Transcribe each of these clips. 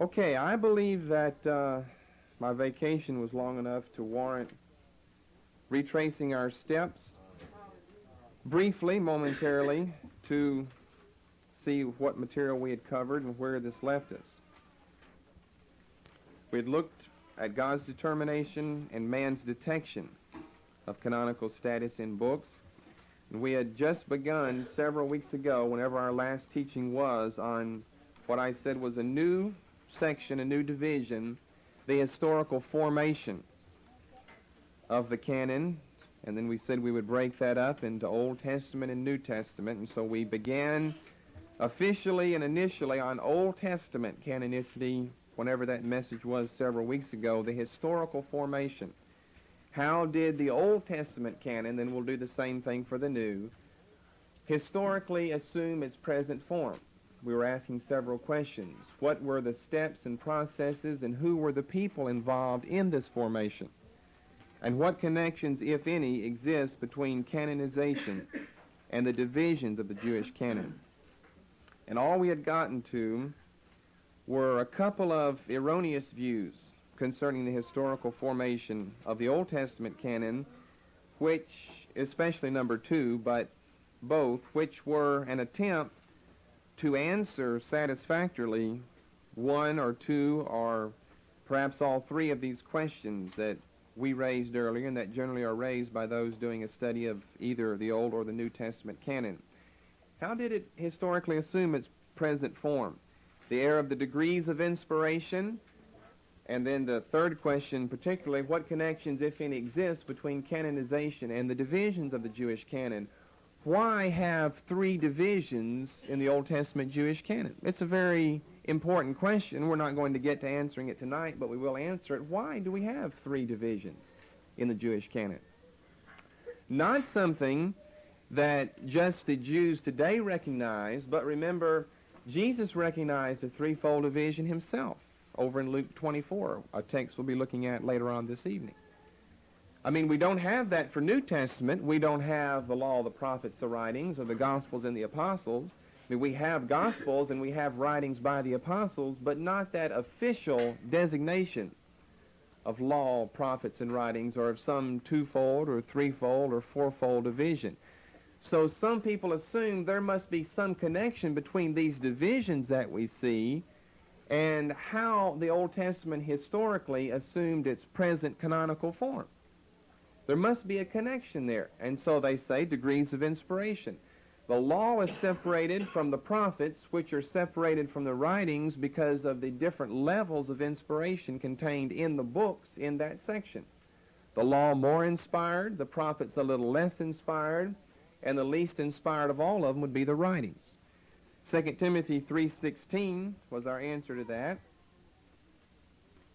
Okay, I believe that my vacation was long enough to warrant retracing our steps briefly, momentarily, to see what material we had covered and where this left us. We had looked at God's determination and man's detection of canonical status in books. And we had just begun several weeks ago, whenever our last teaching was, on what I said was a new section, a new division, the historical formation of the canon. And then we said we would break that up into Old Testament and New Testament. And so we began officially and initially on Old Testament canonicity, whenever that message was several weeks ago, the historical formation. How did the Old Testament canon, then we'll do the same thing for the New, historically assume its present form? We were asking several questions. What were the steps and processes, and who were the people involved in this formation? And what connections, if any, exist between canonization and the divisions of the Jewish canon? And all we had gotten to were a couple of erroneous views concerning the historical formation of the Old Testament canon, which, especially number 2, but both, which were an attempt to answer satisfactorily one or two or perhaps all three of these questions that we raised earlier and that generally are raised by those doing a study of either the Old or the New Testament canon. How did it historically assume its present form? The era of the degrees of inspiration, and then the third question particularly, what connections, if any, exist between canonization and the divisions of the Jewish canon? Why have 3 divisions in the Old Testament Jewish canon? It's a very important question. We're not going to get to answering it tonight, but we will answer it. Why do we have 3 divisions in the Jewish canon? Not something that just the Jews today recognize, but remember, Jesus recognized a threefold division himself over in Luke 24, a text we'll be looking at later on this evening. I mean, we don't have that for New Testament. We don't have the law, the prophets, the writings, or the Gospels and the Apostles. I mean, we have Gospels and we have writings by the Apostles, but not that official designation of law, prophets, and writings, or of some twofold or threefold or fourfold division. So some people assume there must be some connection between these divisions that we see and how the Old Testament historically assumed its present canonical form. There must be a connection there. And so they say degrees of inspiration. The law is separated from the prophets, which are separated from the writings because of the different levels of inspiration contained in the books in that section. The law more inspired, the prophets a little less inspired, and the least inspired of all of them would be the writings. 2 Timothy 3:16 was our answer to that.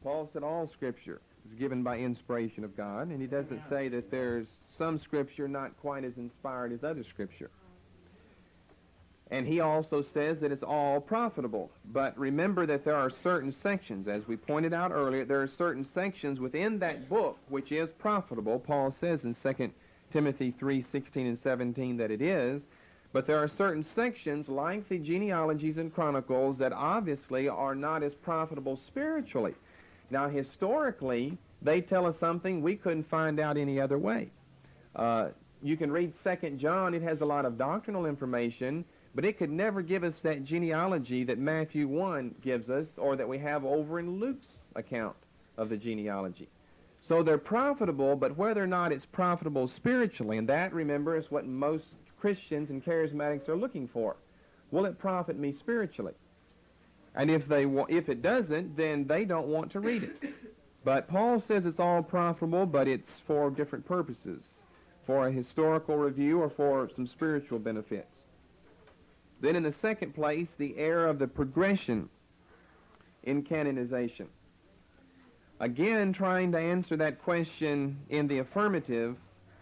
Paul said all Scripture is given by inspiration of God, and he doesn't say that there's some Scripture not quite as inspired as other Scripture. And he also says that it's all profitable. But remember that there are certain sections, as we pointed out earlier, there are certain sections within that book which is profitable. Paul says in 2 Timothy 3:16 and 17 that it is. But there are certain sections, like the genealogies and chronicles, that obviously are not as profitable spiritually. Now, historically, they tell us something we couldn't find out any other way. You can read 2 John. It has a lot of doctrinal information, but it could never give us that genealogy that Matthew 1 gives us, or that we have over in Luke's account of the genealogy. So they're profitable, but whether or not it's profitable spiritually, and that, remember, is what most Christians and charismatics are looking for. Will it profit me spiritually? And if it doesn't, then they don't want to read it. But Paul says it's all profitable, but it's for different purposes, for a historical review or for some spiritual benefits. Then in the second place, the era of the progression in canonization. Again, trying to answer that question in the affirmative,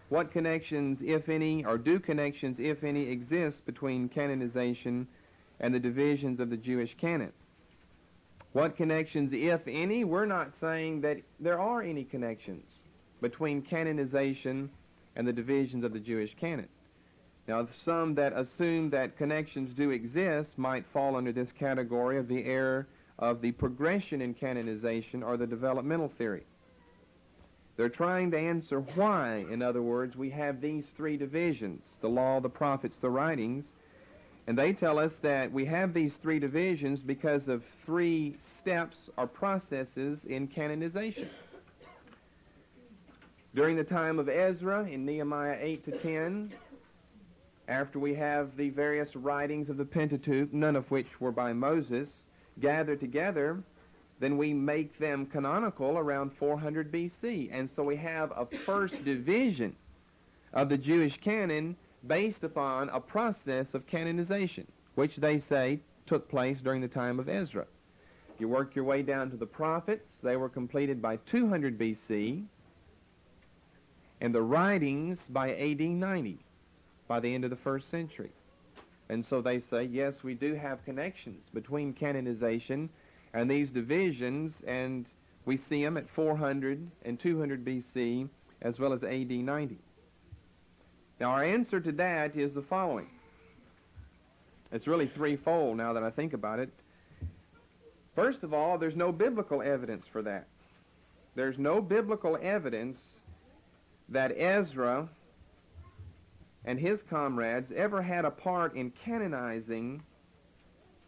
what connections, if any, or do connections, if any, exist between canonization and the divisions of the Jewish canon? What connections, if any? We're not saying that there are any connections between canonization and the divisions of the Jewish canon. Now, some that assume that connections do exist might fall under this category of the error of the progression in canonization or the developmental theory. They're trying to answer why, in other words, we have these three divisions, the law, the prophets, the writings, and they tell us that we have these three divisions because of three steps or processes in canonization. During the time of Ezra, in Nehemiah 8 to 10, after we have the various writings of the Pentateuch, none of which were by Moses, gathered together, then we make them canonical around 400 BC. And so we have a first division of the Jewish canon based upon a process of canonization, which they say took place during the time of Ezra. If you work your way down to the prophets, they were completed by 200 BC, and the writings by AD 90, by the end of the first century. And so they say, yes, we do have connections between canonization and these divisions, and we see them at 400 and 200 BC, as well as AD 90. Now, our answer to that is the following. It's really threefold now that I think about it. First of all, there's no biblical evidence for that. There's no biblical evidence that Ezra and his comrades ever had a part in canonizing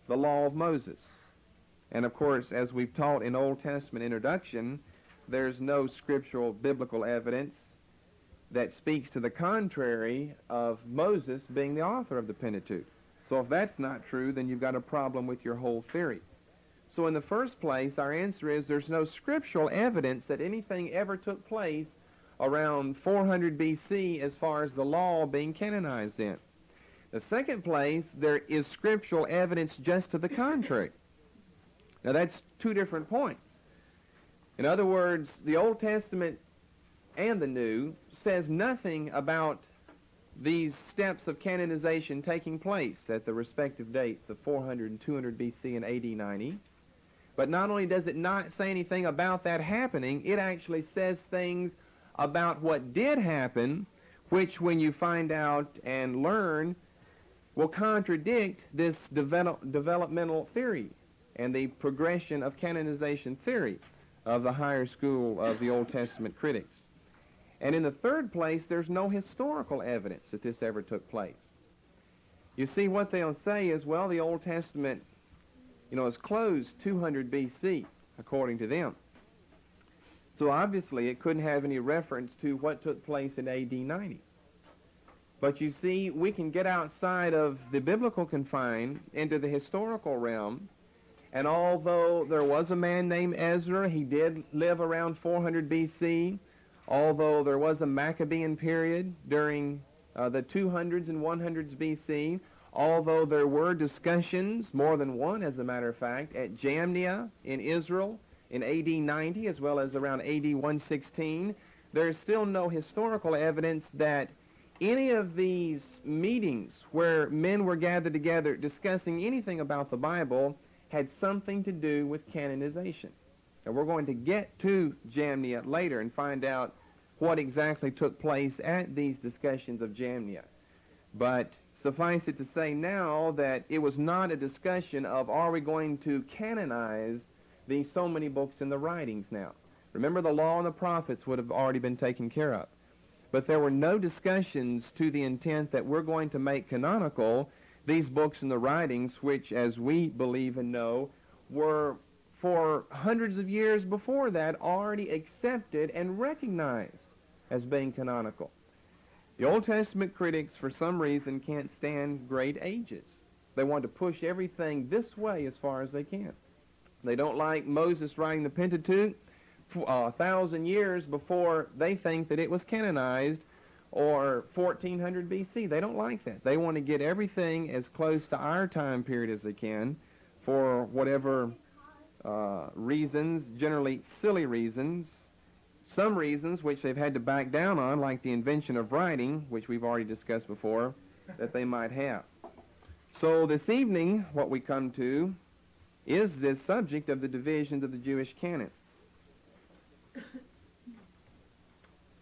the law of Moses. And of course, as we've taught in Old Testament introduction, there's no scriptural biblical evidence that speaks to the contrary of Moses being the author of the Pentateuch. So if that's not true, then you've got a problem with your whole theory. So in the first place, our answer is there's no scriptural evidence that anything ever took place around 400 BC as far as the law being canonized in. The second place, there is scriptural evidence just to the contrary. Now that's two different points. In other words, the Old Testament and the New says nothing about these steps of canonization taking place at the respective dates of 400 and 200 BC and AD 90. But not only does it not say anything about that happening, it actually says things about what did happen, which when you find out and learn will contradict this developmental theory and the progression of canonization theory of the higher school of the Old Testament critics. And in the third place, there's no historical evidence that this ever took place. You see, what they'll say is, well, the Old Testament, is closed 200 BC, according to them. So obviously it couldn't have any reference to what took place in AD 90. But you see, we can get outside of the biblical confine into the historical realm, and although there was a man named Ezra, he did live around 400 BC, although there was a Maccabean period during the 200s and 100s BC, although there were discussions, more than one as a matter of fact, at Jamnia in Israel in AD 90 as well as around AD 116, there is still no historical evidence that any of these meetings where men were gathered together discussing anything about the Bible had something to do with canonization. And we're going to get to Jamnia later and find out what exactly took place at these discussions of Jamnia. But suffice it to say now that it was not a discussion of are we going to canonize these so many books in the writings now. Remember, the law and the prophets would have already been taken care of. But there were no discussions to the intent that we're going to make canonical these books in the writings, which, as we believe and know, were for hundreds of years before that already accepted and recognized as being canonical. The Old Testament critics, for some reason, can't stand great ages. They want to push everything this way as far as they can. They don't like Moses writing the Pentateuch 1,000 years before they think that it was canonized, or 1400 BC. They don't like that. They want to get everything as close to our time period as they can for whatever reasons, generally silly reasons, some reasons which they've had to back down on, like the invention of writing, which we've already discussed before, that they might have. So this evening, what we come to is this subject of the divisions of the Jewish canon.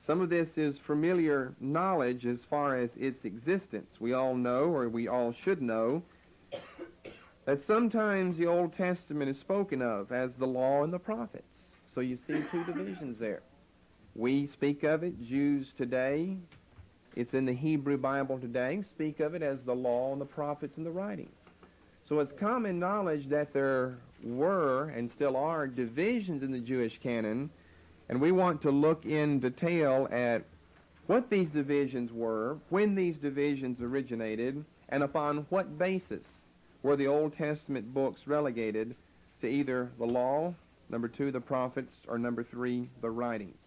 Some of this is familiar knowledge as far as its existence. We all know, or we all should know, that sometimes the Old Testament is spoken of as the law and the prophets. So you see two divisions there. We speak of it, Jews today, it's in the Hebrew Bible today, speak of it as the law and the prophets and the writings. So it's common knowledge that there were and still are divisions in the Jewish canon, and we want to look in detail at what these divisions were, when these divisions originated, and upon what basis were the Old Testament books relegated to either the law, number 2, the prophets, or number 3, the writings.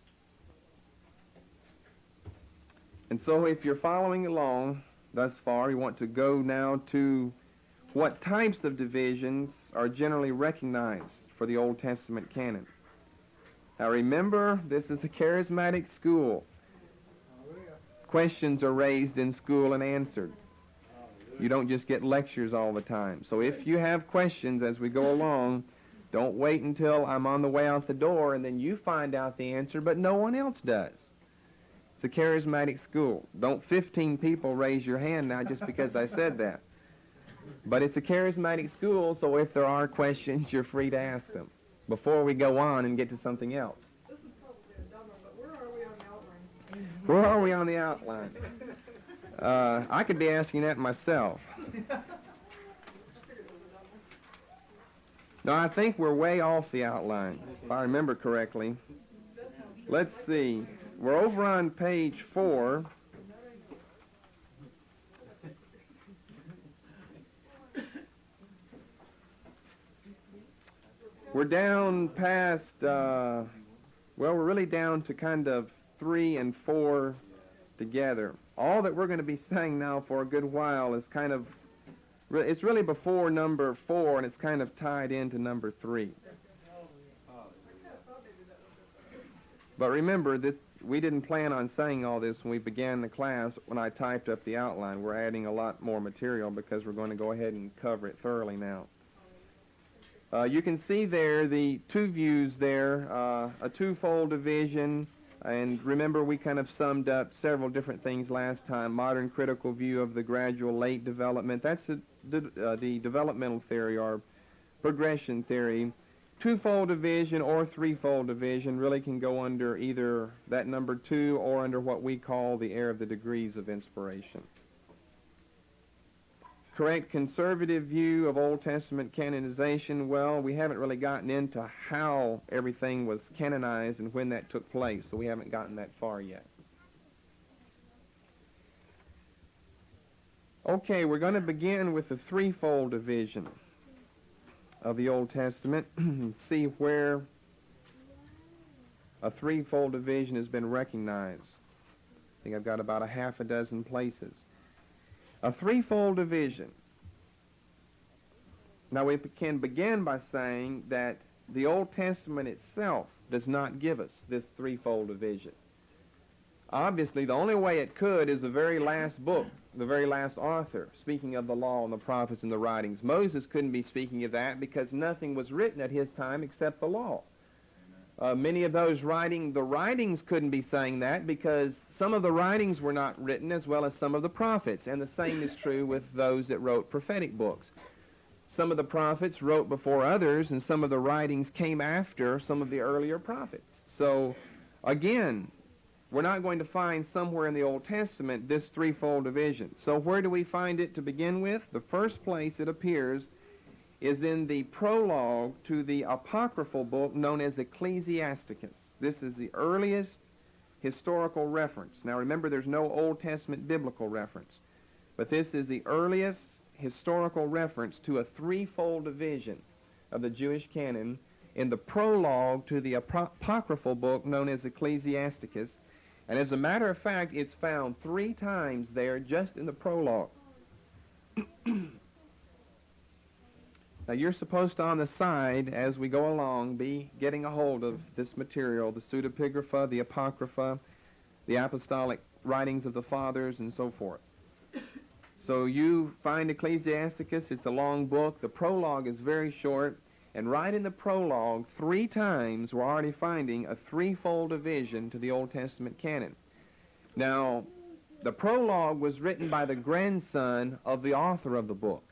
And so if you're following along thus far, you want to go now to what types of divisions are generally recognized for the Old Testament canon. Now remember, this is a charismatic school. Questions are raised in school and answered. You don't just get lectures all the time. So if you have questions as we go along, don't wait until I'm on the way out the door and then you find out the answer, but no one else does. It's a charismatic school. Don't 15 people raise your hand now just because I said that. But it's a charismatic school, so if there are questions, you're free to ask them before we go on and get to something else. This is probably a dumb one, but where are we on the outline? Where are we on the outline? I could be asking that myself. No, I think we're way off the outline, if I remember correctly. Let's see. We're over on page 4. We're down past, well, we're really down to kind of 3 and 4 together. All that we're going to be saying now for a good while is kind of, it's really before number 4, and it's kind of tied into number 3. But remember that we didn't plan on saying all this when we began the class. When I typed up the outline, we're adding a lot more material because we're going to go ahead and cover it thoroughly now. You can see there the two views there, a twofold division, and remember we kind of summed up several different things last time. Modern critical view of the gradual late development. That's the developmental theory or progression theory. Twofold division or threefold division really can go under either that number 2 or under what we call the error of the degrees of inspiration. Correct conservative view of Old Testament canonization, well, we haven't really gotten into how everything was canonized and when that took place, so we haven't gotten that far yet. Okay, we're going to begin with the threefold division of the Old Testament and see where a threefold division has been recognized. I think I've got about a half a dozen places. A threefold division. Now we can begin by saying that the Old Testament itself does not give us this threefold division. Obviously, the only way it could is the very last book, the very last author, speaking of the law and the prophets and the writings. Moses couldn't be speaking of that because nothing was written at his time except the law. Many of those the writings couldn't be saying that because some of the writings were not written as well as some of the prophets, and the same is true with those that wrote prophetic books. Some of the prophets wrote before others, and some of the writings came after some of the earlier prophets. So, again, we're not going to find somewhere in the Old Testament this threefold division. So where do we find it to begin with? The first place it appears is in the prologue to the apocryphal book known as Ecclesiasticus. This is the earliest historical reference. Now remember, there's no Old Testament biblical reference, but this is the earliest historical reference to a threefold division of the Jewish canon in the prologue to the apocryphal book known as Ecclesiasticus. And as a matter of fact, it's found 3 times there just in the prologue. Now you're supposed to, on the side, as we go along, be getting a hold of this material, the pseudepigrapha, the apocrypha, the apostolic writings of the fathers, and so forth. So you find Ecclesiasticus, it's a long book, the prologue is very short, and right in the prologue, 3 times we're already finding a threefold division to the Old Testament canon. Now, the prologue was written by the grandson of the author of the book.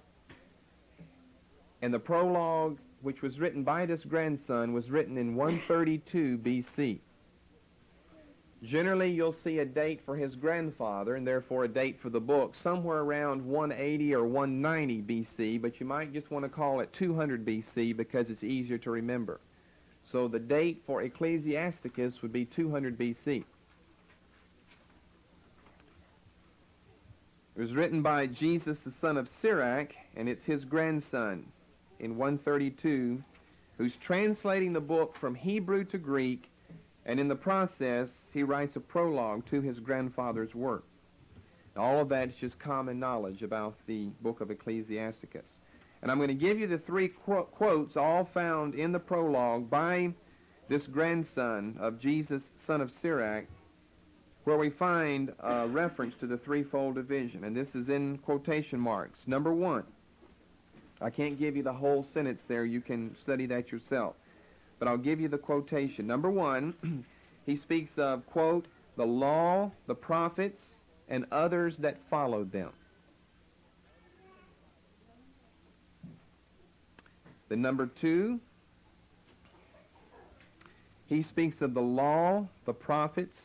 And the prologue, which was written by this grandson, was written in 132 B.C. Generally, you'll see a date for his grandfather, and therefore a date for the book, somewhere around 180 or 190 B.C., but you might just want to call it 200 B.C. because it's easier to remember. So the date for Ecclesiasticus would be 200 B.C. It was written by Jesus, the son of Sirach, and it's his grandson in 132, who's translating the book from Hebrew to Greek, and in the process, he writes a prologue to his grandfather's work. All of that is just common knowledge about the book of Ecclesiasticus. And I'm going to give you the three quotes, all found in the prologue by this grandson of Jesus, son of Sirach, where we find a reference to the threefold division. And this is in quotation marks. Number one. I can't give you the whole sentence there. You can study that yourself. But I'll give you the quotation. Number one, he speaks of, quote, the law, the prophets, and others that followed them. Then number two, he speaks of the law, the prophets,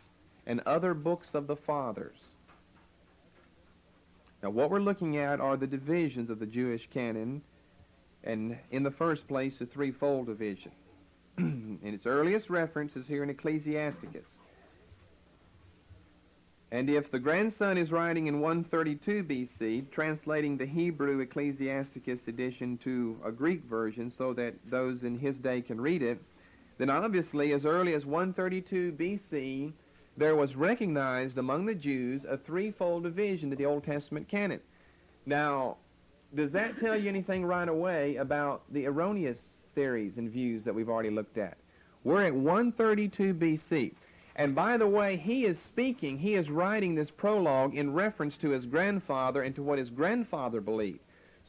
and other books of the fathers. Now, what we're looking at are the divisions of the Jewish canon, and in the first place, the threefold division. And its earliest reference is here in Ecclesiasticus. And if the grandson is writing in 132 B.C., translating the Hebrew Ecclesiasticus edition to a Greek version so that those in his day can read it, then obviously as early as 132 B.C., there was recognized among the Jews a threefold division to the Old Testament canon. Now, does that tell you anything right away about the erroneous theories and views that we've already looked at? We're at 132 B.C. And by the way, he is writing this prologue in reference to his grandfather and to what his grandfather believed.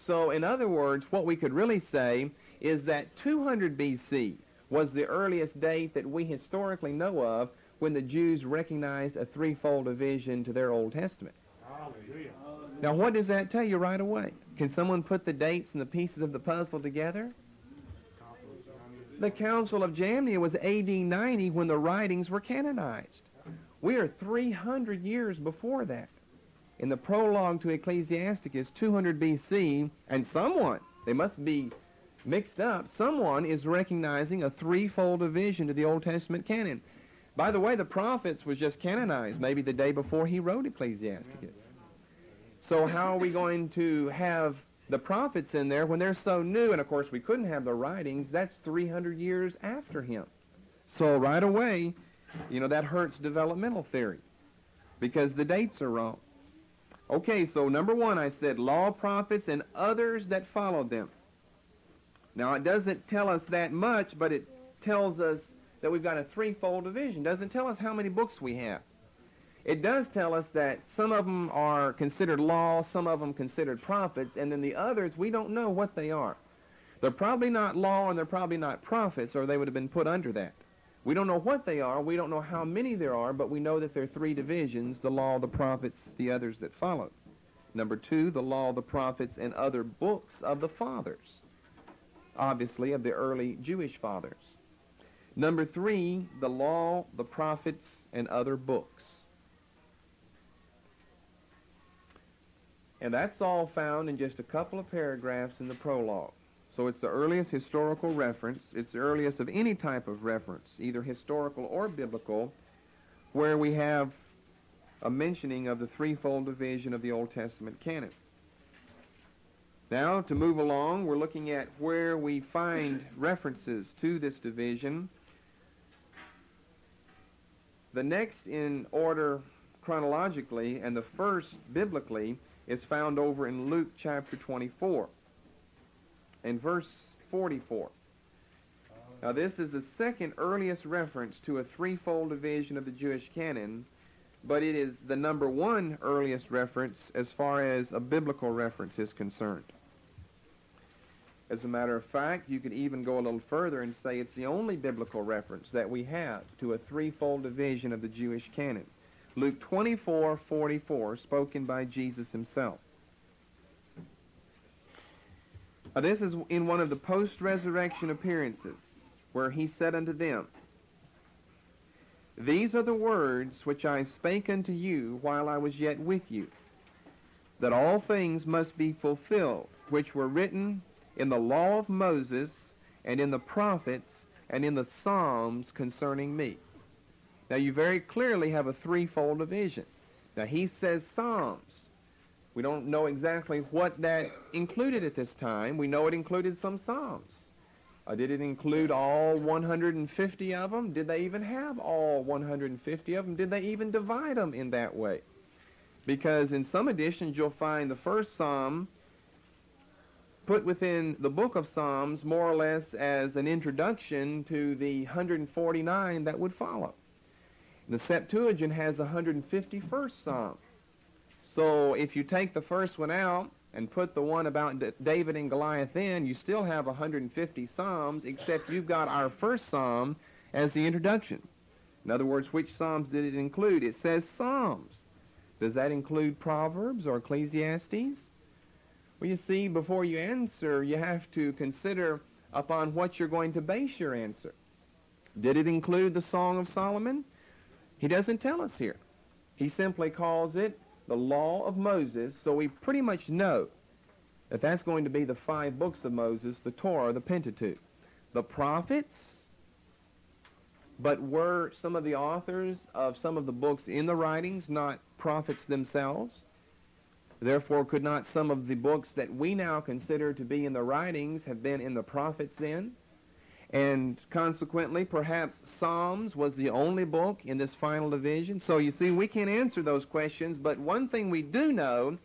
So, in other words, what we could really say is that 200 B.C. was the earliest date that we historically know of when the Jews recognized a threefold division to their Old Testament. Hallelujah. Now, what does that tell you right away? Can someone put the dates and the pieces of the puzzle together? The Council of Jamnia was AD 90 when the writings were canonized. We are 300 years before that. In the prologue to Ecclesiasticus, 200 B.C., and someone, they must be mixed up, someone is recognizing a threefold division to the Old Testament canon. By the way, the prophets was just canonized maybe the day before he wrote Ecclesiasticus. So how are we going to have the prophets in there when they're so new? And of course we couldn't have the writings. That's 300 years after him. So right away, that hurts developmental theory because the dates are wrong. Okay, so number one, I said law, prophets, and others that followed them. Now it doesn't tell us that much, but it tells us that we've got a threefold division. Doesn't tell us how many books we have. It does tell us that some of them are considered law, some of them considered prophets, and then the others, we don't know what they are. They're probably not law and they're probably not prophets, or they would have been put under that. We don't know what they are, we don't know how many there are, but we know that there are three divisions, the law, the prophets, the others that followed. Number two, the law, the prophets, and other books of the fathers, obviously of the early Jewish fathers. Number three, the law, the prophets, and other books. And that's all found in just a couple of paragraphs in the prologue. So it's the earliest historical reference. It's the earliest of any type of reference, either historical or biblical, where we have a mentioning of the threefold division of the Old Testament canon. Now, to move along, we're looking at where we find references to this division. The next in order chronologically, and the first biblically, is found over in Luke chapter 24 and verse 44. Now this is the second earliest reference to a threefold division of the Jewish canon, but it is the number one earliest reference as far as a biblical reference is concerned. As a matter of fact, you could even go a little further and say it's the only biblical reference that we have to a threefold division of the Jewish canon. Luke 24:44, spoken by Jesus himself. This is in one of the post-resurrection appearances, where he said unto them, These are the words which I spake unto you while I was yet with you, that all things must be fulfilled, which were written in the law of Moses, and in the prophets, and in the Psalms concerning me. Now you very clearly have a threefold division. Now he says Psalms. We don't know exactly what that included at this time. We know it included some Psalms. Did it include all 150 of them? Did they even have all 150 of them? Did they even divide them in that way? Because in some editions you'll find the first Psalm put within the book of Psalms more or less as an introduction to the 149 that would follow. The Septuagint has the 151st Psalm. So if you take the first one out and put the one about David and Goliath in, you still have 150 Psalms, except you've got our first Psalm as the introduction. In other words, which Psalms did it include? It says Psalms. Does that include Proverbs or Ecclesiastes? Well, you see, before you answer, you have to consider upon what you're going to base your answer. Did it include the Song of Solomon? He doesn't tell us here. He simply calls it the law of Moses, so we pretty much know that that's going to be the 5 books of Moses, the Torah, the Pentateuch. The prophets, but were some of the authors of some of the books in the writings not prophets themselves? Therefore, could not some of the books that we now consider to be in the writings have been in the prophets then? And consequently, perhaps Psalms was the only book in this final division. So you see, we can't answer those questions, but one thing we do know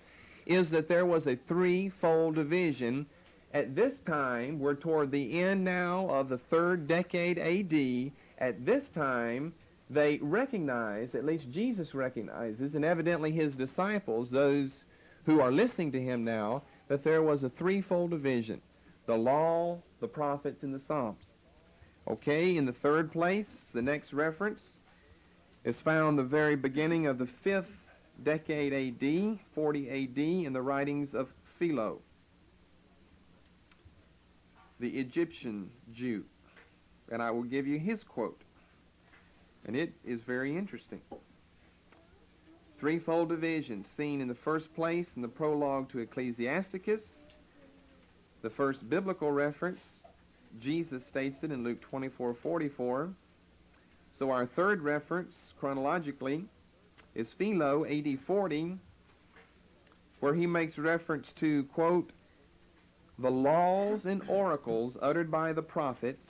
is that there was a threefold division. At this time, we're toward the end now of the 3rd decade A.D. At this time, they recognize, at least Jesus recognizes, and evidently his disciples, those who are listening to him now, that there was a threefold division: the law, the prophets, and the Psalms. Okay, in the third place, the next reference is found the very beginning of the 5th decade A.D., 40 A.D., in the writings of Philo, the Egyptian Jew. And I will give you his quote. And it is very interesting. Threefold division seen in the first place in the prologue to Ecclesiasticus. The first biblical reference, Jesus states it in Luke 24:44. So our third reference, chronologically, is Philo, A.D. 40, where he makes reference to, quote, the laws and oracles uttered by the prophets,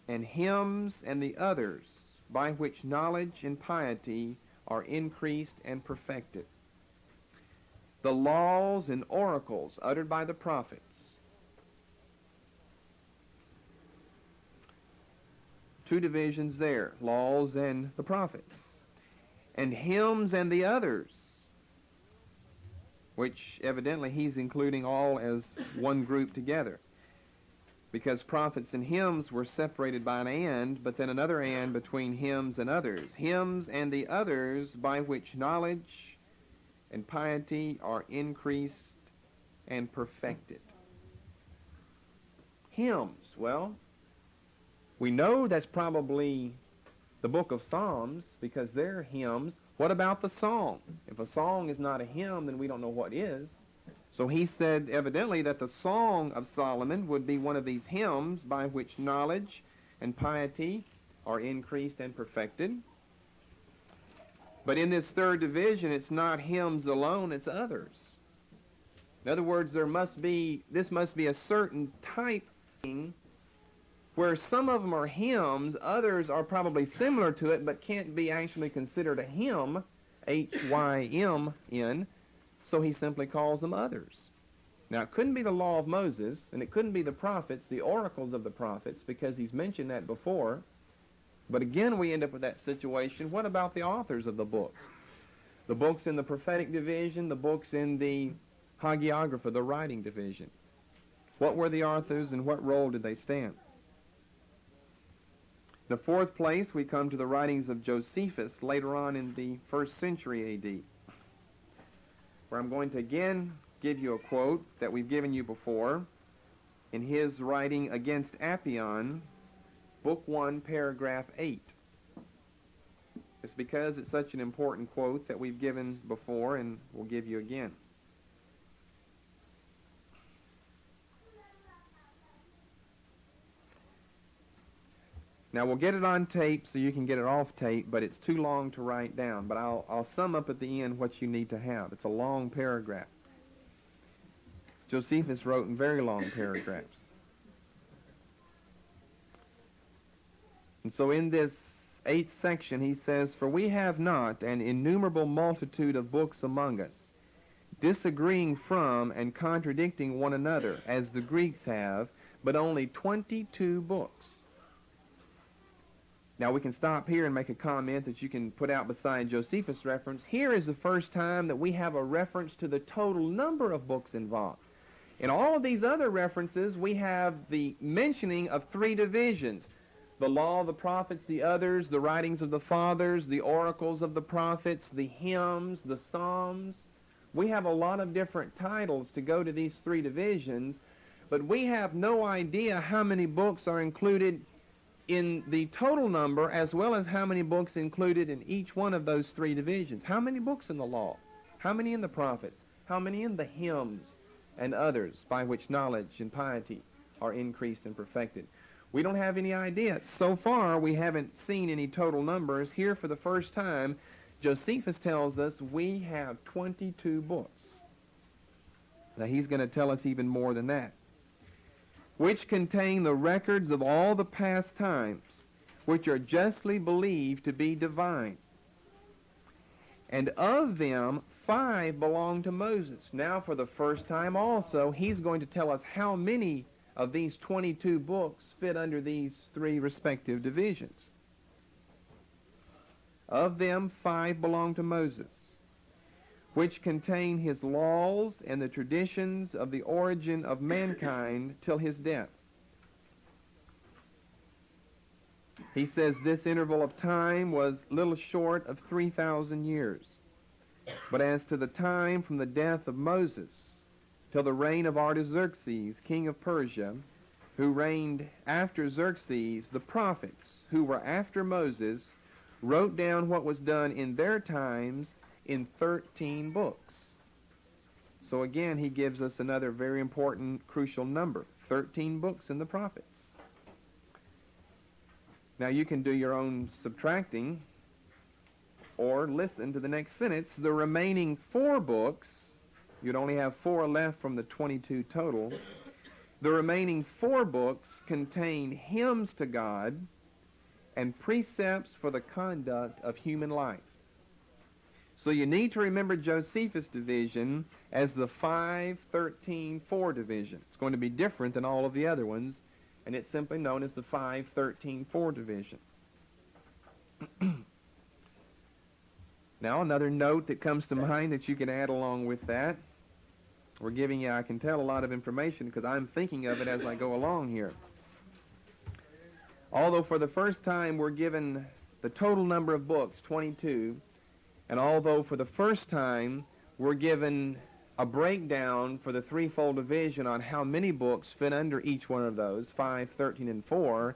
and hymns and the others, by which knowledge and piety are increased and perfected. The laws and oracles uttered by the prophets. Two divisions there, laws and the prophets. And hymns and the others, which evidently he's including all as one group together. Because prophets and hymns were separated by an and, but then another and between hymns and others. Hymns and the others, by which knowledge and piety are increased and perfected. Hymns, well, we know that's probably the book of Psalms, because they're hymns. What about the song? If a song is not a hymn, then we don't know what is. So he said evidently that the Song of Solomon would be one of these hymns by which knowledge and piety are increased and perfected. But in this third division, it's not hymns alone, it's others. In other words, this must be a certain type where some of them are hymns, others are probably similar to it, but can't be actually considered a hymn, H-Y-M-N, so he simply calls them others. Now, it couldn't be the law of Moses, and it couldn't be the prophets, the oracles of the prophets, because he's mentioned that before. But again, we end up with that situation. What about the authors of the books? The books in the prophetic division, the books in the hagiographa, the writing division. What were the authors and what role did they stand? The fourth place, we come to the writings of Josephus later on in the 1st century A.D., where I'm going to again give you a quote that we've given you before in his writing against Appian, Book 1, paragraph 8. It's because it's such an important quote that we've given before and we'll give you again. Now we'll get it on tape so you can get it off tape, but it's too long to write down. But I'll sum up at the end what you need to have. It's a long paragraph. Josephus wrote in very long paragraphs. And so in this 8th section he says, "For we have not an innumerable multitude of books among us, disagreeing from and contradicting one another, as the Greeks have, but only 22 books." Now we can stop here and make a comment that you can put out beside Josephus' reference. Here is the first time that we have a reference to the total number of books involved. In all of these other references, we have the mentioning of 3 divisions: the law, the prophets, the others, the writings of the fathers, the oracles of the prophets, the hymns, the psalms. We have a lot of different titles to go to these 3 divisions, but we have no idea how many books are included in the total number, as well as how many books included in each one of those 3 divisions. How many books in the law? How many in the prophets? How many in the hymns and others, by which knowledge and piety are increased and perfected? We don't have any idea. So far, we haven't seen any total numbers. Here, for the first time, Josephus tells us we have 22 books. Now, he's going to tell us even more than that, which contain the records of all the past times, which are justly believed to be divine. And of them, 5 belong to Moses. Now, for the first time also, he's going to tell us how many of these 22 books fit under these 3 respective divisions. Of them, 5 belong to Moses, which contain his laws and the traditions of the origin of mankind till his death. He says this interval of time was little short of 3,000 years. But as to the time from the death of Moses till the reign of Artaxerxes, king of Persia, who reigned after Xerxes, the prophets who were after Moses wrote down what was done in their times in 13 books. So again, he gives us another very important, crucial number: 13 books in the prophets. Now you can do your own subtracting or listen to the next sentence. The remaining 4 books, you'd only have 4 left from the 22 total. The remaining 4 books contain hymns to God and precepts for the conduct of human life. So you need to remember Josephus' division as the 5-13-4 division. It's going to be different than all of the other ones, and it's simply known as the 5-13-4 division. Now, another note that comes to mind that you can add along with that. We're giving you, I can tell, a lot of information because I'm thinking of it as I go along here. Although for the first time we're given the total number of books, 22, and although for the first time we're given a breakdown for the threefold division on how many books fit under each one of those, 5, 13, and 4,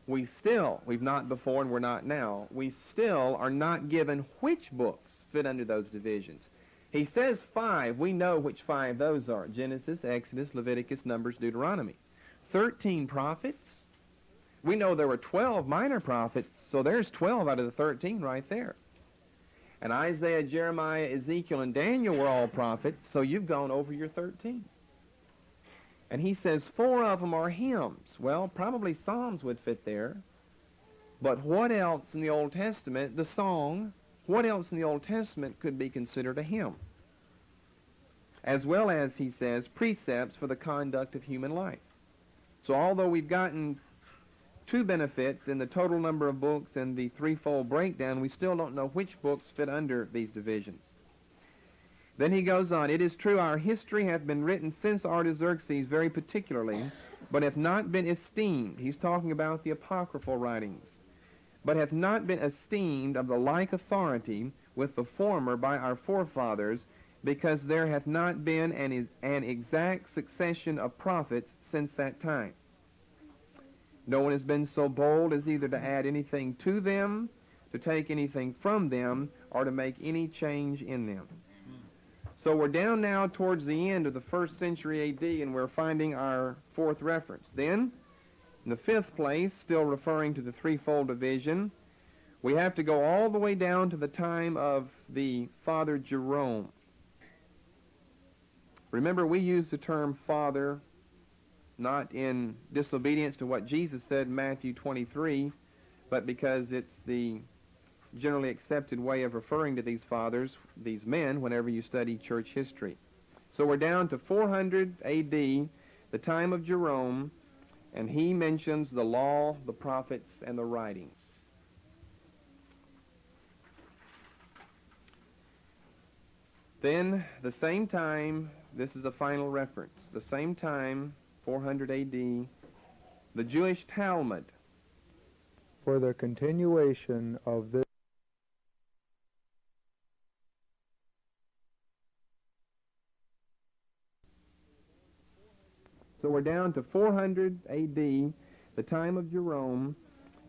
we've not before and we're not now, we still are not given which books fit under those divisions. He says 5. We know which 5 those are: Genesis, Exodus, Leviticus, Numbers, Deuteronomy. 13 prophets. We know there were 12 minor prophets, so there's 12 out of the 13 right there. And Isaiah, Jeremiah, Ezekiel, and Daniel were all prophets, so you've gone over your 13. And he says 4 of them are hymns. Well, probably Psalms would fit there. But what else in the Old Testament, the song, what else in the Old Testament could be considered a hymn? As well as, he says, precepts for the conduct of human life. So although we've gotten 2 benefits in the total number of books and the threefold breakdown, we still don't know which books fit under these divisions. Then he goes on, "It is true our history hath been written since Artaxerxes very particularly, but hath not been esteemed." He's talking about the apocryphal writings. "But hath not been esteemed of the like authority with the former by our forefathers, because there hath not been an exact succession of prophets since that time. No one has been so bold as either to add anything to them, to take anything from them, or to make any change in them. So we're down now towards the end of the 1st century A.D., and we're finding our 4th reference. Then, in the 5th place, still referring to the threefold division, we have to go all the way down to the time of the Father Jerome. Remember, we use the term father not in disobedience to what Jesus said in Matthew 23, but because it's the generally accepted way of referring to these fathers, these men, whenever you study church history. So we're down to 400 A.D., the time of Jerome, and he mentions the law, the prophets, and the writings. Then, the same time, this is a final reference, the same time, 400 A.D., the Jewish Talmud. For the continuation of this So we're down to 400 A.D., the time of Jerome,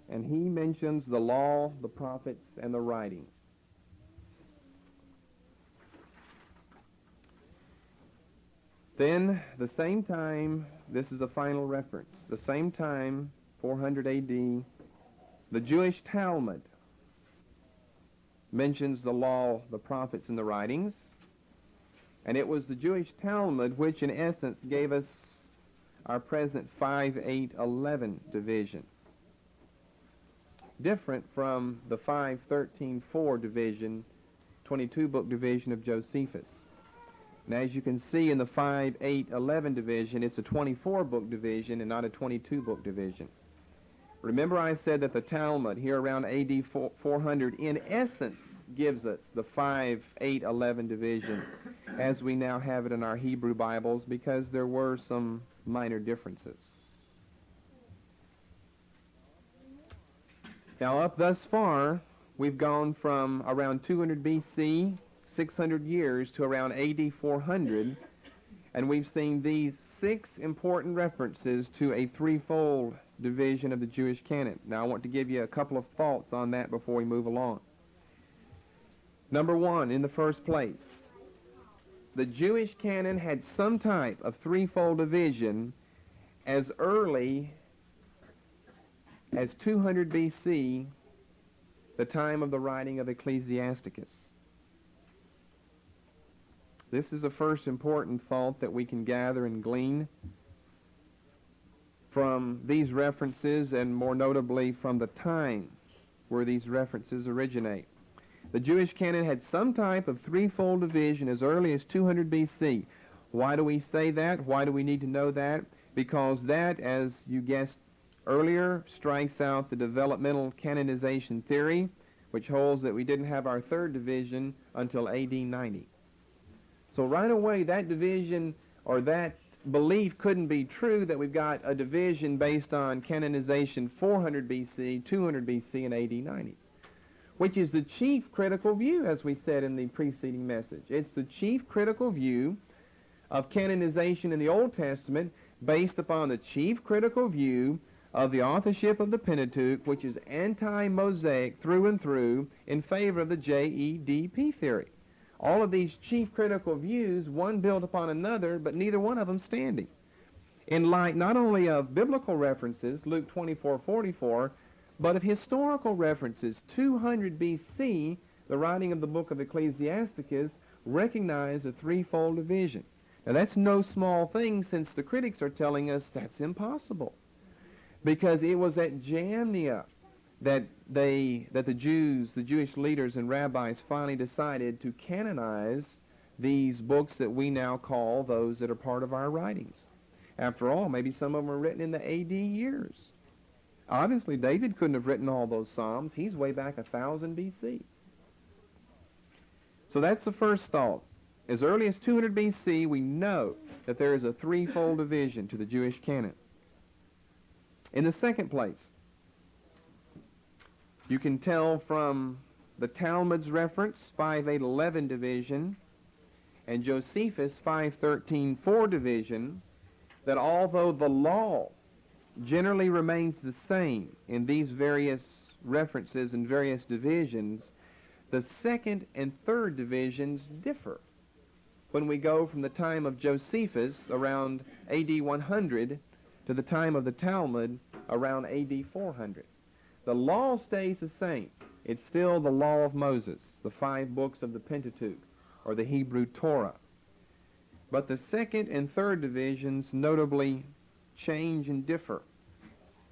and he mentions the law, the prophets, and the writings. Then, the same time, this is a final reference, the same time, 400 A.D., the Jewish Talmud mentions the law, the prophets, and the writings. And it was the Jewish Talmud which, in essence, gave us our present 5-8-11 division, different from the 5-13-4 division, 22-book division of Josephus. And as you can see in the 5-8-11 division, it's a 24-book division and not a 22-book division. Remember I said that the Talmud, here around A.D. 400, in essence gives us the 5-8-11 division as we now have it in our Hebrew Bibles, because there were some minor differences. Now up thus far, we've gone from around 200 B.C., 600 years, to around A.D. 400, and we've seen these 6 important references to a threefold division of the Jewish canon. Now I want to give you a couple of thoughts on that before we move along. Number 1, in the first place, the Jewish canon had some type of threefold division as early as 200 B.C., the time of the writing of Ecclesiasticus. This is the first important thought that we can gather and glean from these references, and more notably from the time where these references originate. The Jewish canon had some type of threefold division as early as 200 B.C. Why do we say that? Why do we need to know that? Because that, as you guessed earlier, strikes out the developmental canonization theory, which holds that we didn't have our third division until A.D. 90. So right away, that division, or that belief, couldn't be true, that we've got a division based on canonization 400 B.C., 200 B.C., and A.D. 90, which is the chief critical view, as we said in the preceding message. It's the chief critical view of canonization in the Old Testament based upon the chief critical view of the authorship of the Pentateuch, which is anti-Mosaic through and through, in favor of the JEDP theory. All of these chief critical views, one built upon another, but neither one of them standing, in light not only of biblical references, Luke 24:44, but of historical references. 200 B.C., the writing of the book of Ecclesiasticus recognized a threefold division. Now that's no small thing, since the critics are telling us that's impossible, because it was at Jamnia that the Jews, the Jewish leaders and rabbis, finally decided to canonize these books that we now call those that are part of our writings. After all, maybe some of them were written in the AD years. Obviously, David couldn't have written all those Psalms. He's way back 1000 B.C. So that's the first thought. As early as 200 B.C., we know that there is a threefold division to the Jewish canon. In the second place, you can tell from the Talmud's reference, 5-8-11 division, and Josephus' 513.4 division, that although the law generally remains the same in these various references and various divisions, the second and third divisions differ. When we go from the time of Josephus, around A.D. 100, to the time of the Talmud, around A.D. 400. The law stays the same. It's still the law of Moses, the 5 books of the Pentateuch, or the Hebrew Torah. But the second and third divisions notably change and differ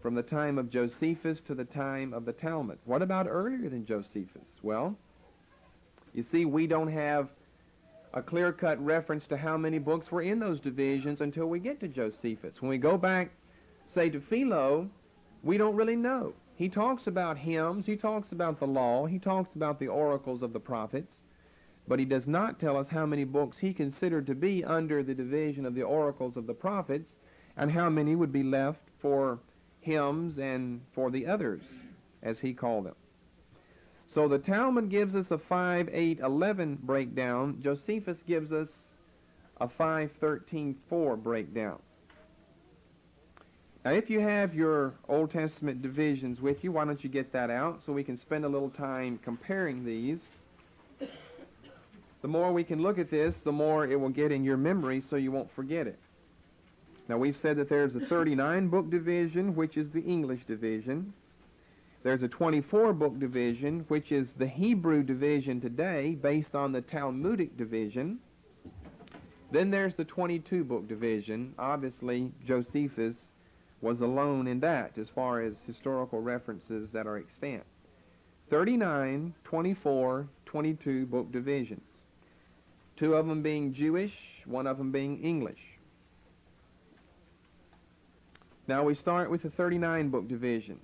from the time of Josephus to the time of the Talmud. What about earlier than Josephus? Well, you see, we don't have a clear-cut reference to how many books were in those divisions until we get to Josephus. When we go back, say, to Philo, we don't really know. He talks about hymns, he talks about the law, he talks about the oracles of the prophets, but he does not tell us how many books he considered to be under the division of the oracles of the prophets, and how many would be left for hymns and for the others, as he called them. So the Talmud gives us a 5:8:11 breakdown. Josephus gives us a 5:13:4 breakdown. Now, if you have your Old Testament divisions with you, why don't you get that out so we can spend a little time comparing these. The more we can look at this, the more it will get in your memory so you won't forget it. Now, we've said that there's a 39-book division, which is the English division. There's a 24-book division, which is the Hebrew division today, based on the Talmudic division. Then there's the 22-book division. Obviously, Josephus was alone in that, as far as historical references that are extant. 39, 24, 22 book divisions. 2 of them being Jewish, 1 of them being English. Now we start with the 39-book division.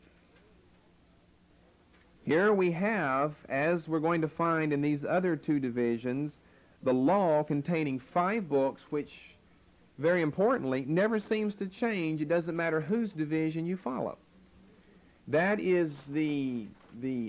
Here we have, as we're going to find in these other 2 divisions, the law containing 5 books, which, very importantly, never seems to change. It doesn't matter whose division you follow. That is the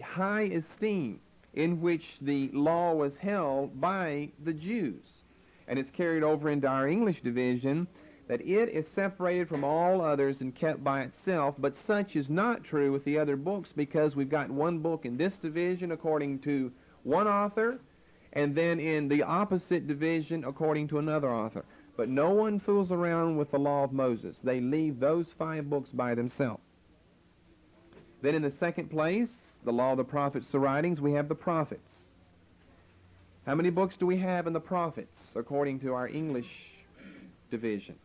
high esteem in which the law was held by the Jews. And it's carried over into our English division, that it is separated from all others and kept by itself, but such is not true with the other books, because we've got 1 book in this division according to one author, and then in the opposite division according to another author. But no one fools around with the law of Moses. They leave those 5 books by themselves. Then in the second place, the law of the prophets, the writings, we have the prophets. How many books do we have in the prophets according to our English division?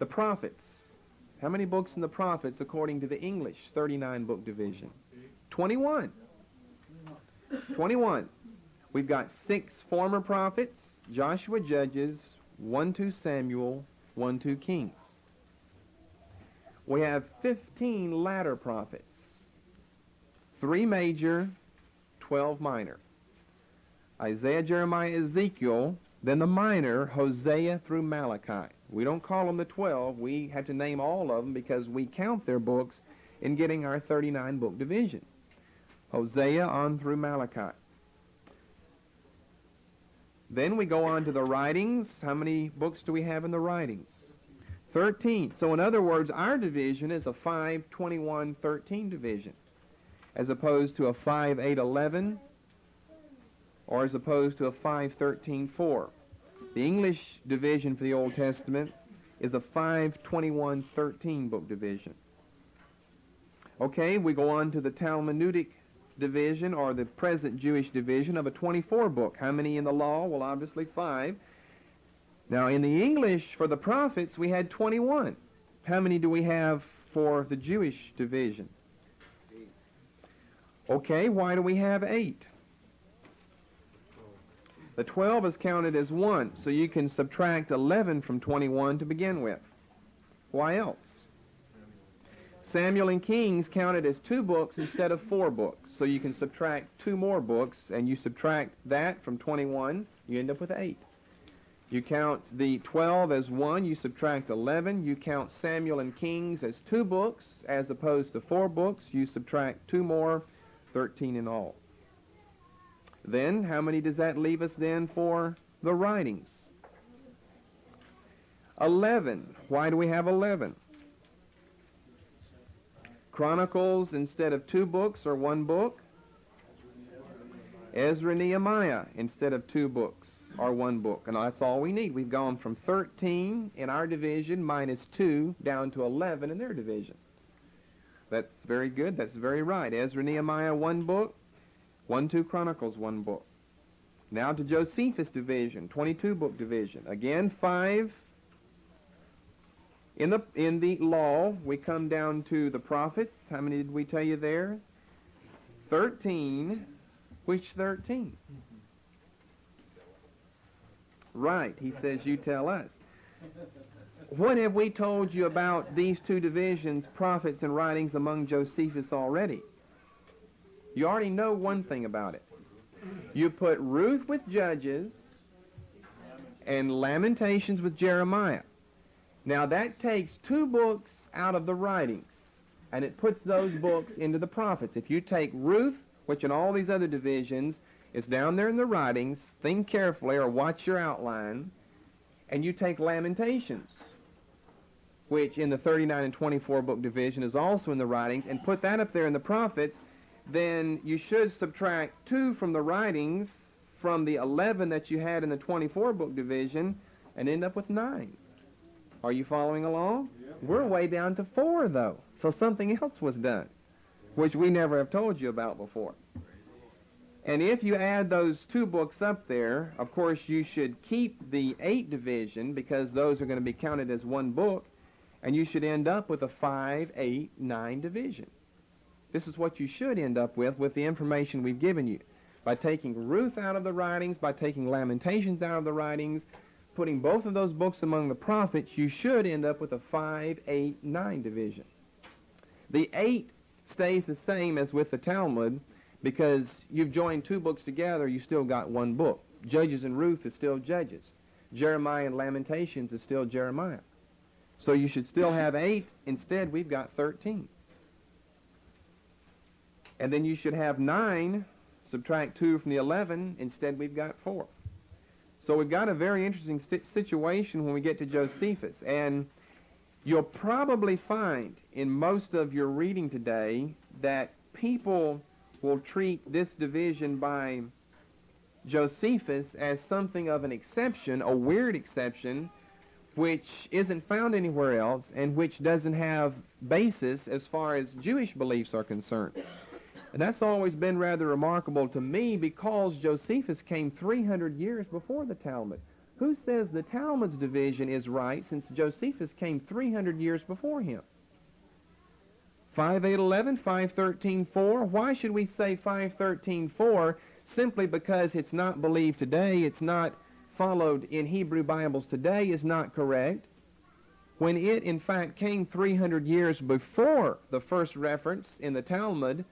The prophets. How many books in the prophets according to the English 39-book division? 21. 21. We've got 6 former prophets, Joshua, Judges, 1-2 Samuel, 1-2 Kings. We have 15 latter prophets, 3 major, 12 minor. Isaiah, Jeremiah, Ezekiel, then the minor, Hosea through Malachi. We don't call them the 12. We have to name all of them because we count their books in getting our 39-book division. Hosea on through Malachi. Then we go on to the writings. How many books do we have in the writings? 13. So in other words, our division is a 5-21-13 division, as opposed to a 5-8-11, or as opposed to a 5-13-4. The English division for the Old Testament is a 5-21-13 book division. Okay, we go on to the Talmudic division, or the present Jewish division, of a 24 book. How many in the law? Well, obviously 5. Now, in the English, for the prophets, we had 21. How many do we have for the Jewish division? 8. Okay, why do we have 8? The 12 is counted as 1, so you can subtract 11 from 21 to begin with. Why else? Samuel and Kings counted as 2 books instead of 4 books, so you can subtract 2 more books, and you subtract that from 21, you end up with 8. You count the 12 as 1, you subtract 11. You count Samuel and Kings as 2 books as opposed to 4 books. You subtract 2 more, 13 in all. Then how many does that leave us then for the writings? 11. Why do we have 11? Chronicles instead of 2 books or 1 book? Ezra, Nehemiah instead of 2 books or 1 book. And that's all we need. We've gone from 13 in our division minus 2 down to 11 in their division. That's very good. That's very right. Ezra, Nehemiah, 1 book. 1-2 Chronicles, 1 book. Now to Josephus' division, 22-book division. Again, 5. In the law, we come down to the prophets. How many did we tell you there? 13. Which 13? Right, he says, you tell us. What have we told you about these 2 divisions, prophets and writings among Josephus already? You already know one thing about it. You put Ruth with Judges and Lamentations with Jeremiah. Now that takes 2 books out of the writings, and it puts those books into the prophets. If you take Ruth, which in all these other divisions is down there in the writings, think carefully or watch your outline, and you take Lamentations, which in the 39 and 24 book division is also in the writings, and put that up there in the prophets, then you should subtract 2 from the writings from the 11 that you had in the 24 book division and end up with 9. Are you following along? Yep. We're way down to 4, though. So something else was done, which we never have told you about before. And if you add those 2 books up there, of course, you should keep the 8 division, because those are going to be counted as 1 book, and you should end up with a 5, 8, 9 division. This is what you should end up with the information we've given you. By taking Ruth out of the writings, by taking Lamentations out of the writings, putting both of those books among the prophets, you should end up with a 5, 8, 9 division. The 8 stays the same as with the Talmud, because you've joined 2 books together, you still got 1 book. Judges and Ruth is still Judges. Jeremiah and Lamentations is still Jeremiah. So you should still have 8. Instead, we've got 13. And then you should have 9, subtract 2 from the 11, instead we've got 4. So we've got a very interesting situation when we get to Josephus, and you'll probably find in most of your reading today that people will treat this division by Josephus as something of an exception, a weird exception, which isn't found anywhere else and which doesn't have basis as far as Jewish beliefs are concerned. And that's always been rather remarkable to me, because Josephus came 300 years before the Talmud. Who says the Talmud's division is right, since Josephus came 300 years before him? 5, 8, 11, 5, 13, 4. Why should we say 5, 13, 4? Simply because it's not believed today, it's not followed in Hebrew Bibles today, is not correct, when it in fact came 300 years before the first reference in the Talmud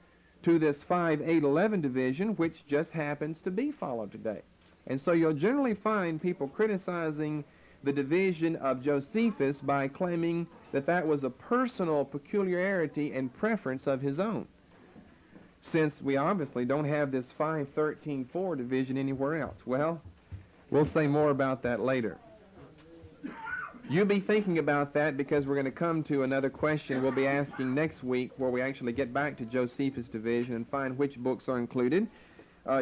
to this 5, 8, 11 division, which just happens to be followed today. And so you'll generally find people criticizing the division of Josephus by claiming that that was a personal peculiarity and preference of his own, since we obviously don't have this 5, 13, 4 division anywhere else. Well, we'll say more about that later. You be thinking about that, because we're going to come to another question we'll be asking next week, where we actually get back to Josephus' division and find which books are included.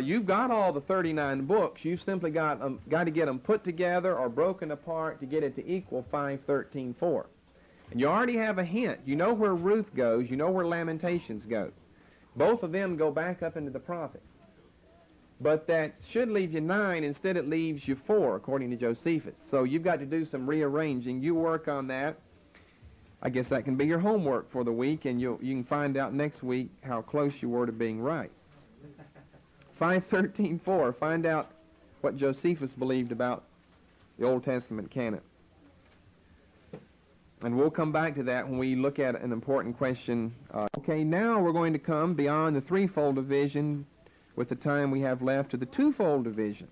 You've got all the 39 books. You've simply got to get them put together or broken apart to get it to equal 5, 13, 4. And you already have a hint. You know where Ruth goes. You know where Lamentations goes. Both of them go back up into the prophets. But that should leave you 9. Instead, it leaves you 4, according to Josephus. So you've got to do some rearranging. You work on that. I guess that can be your homework for the week, and you can find out next week how close you were to being right. 5, 13, 4. Find out what Josephus believed about the Old Testament canon. And we'll come back to that when we look at an important question. Okay, now we're going to come beyond the threefold division, with the time we have left, to the twofold division.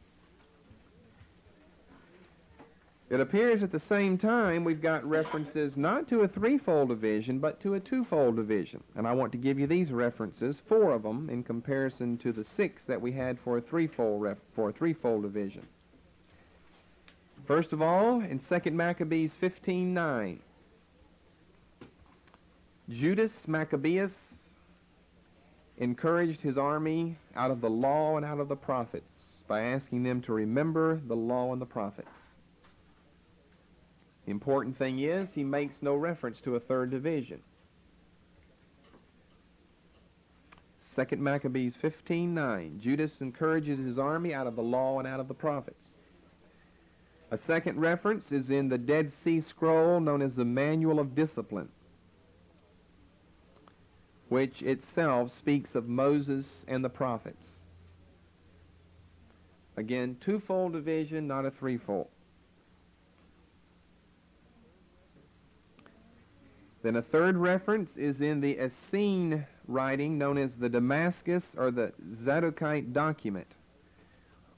It appears at the same time we've got references not to a threefold division, but to a twofold division. And I want to give you these references, 4 of them, in comparison to the 6 that we had for a threefold division. First of all, in 2 Maccabees 15:9, Judas Maccabeus encouraged his army out of the law and out of the prophets by asking them to remember the law and the prophets. The important thing is he makes no reference to a third division. 2 Maccabees 15:9, Judas encourages his army out of the law and out of the prophets. A second reference is in the Dead Sea Scroll known as the Manual of Discipline, which itself speaks of Moses and the prophets. Again, twofold division, not a threefold. Then a third reference is in the Essene writing known as the Damascus or the Zadokite document,